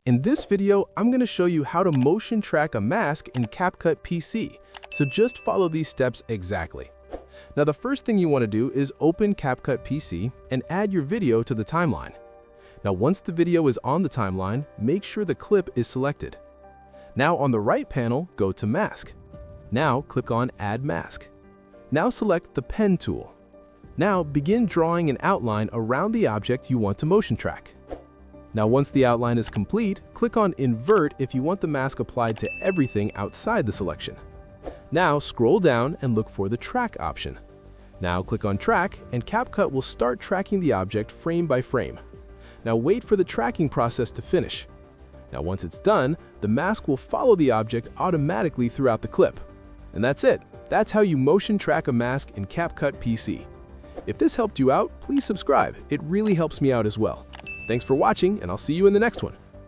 In this video, I'm going to show you how to motion track a mask in CapCut PC, so just follow these steps exactly. Now the first thing you want to do is open CapCut PC and add your video to the timeline. Now once the video is on the timeline, make sure the clip is selected. Now on the right panel, go to Mask. Now click on Add Mask. Now select the Pen tool. Now begin drawing an outline around the object you want to motion track. Now once the outline is complete, click on Invert if you want the mask applied to everything outside the selection. Now scroll down and look for the Track option. Now click on Track and CapCut will start tracking the object frame by frame. Now wait for the tracking process to finish. Now once it's done, the mask will follow the object automatically throughout the clip. And that's it. That's how you motion track a mask in CapCut PC. If this helped you out, please subscribe. It really helps me out as well. Thanks for watching, and I'll see you in the next one.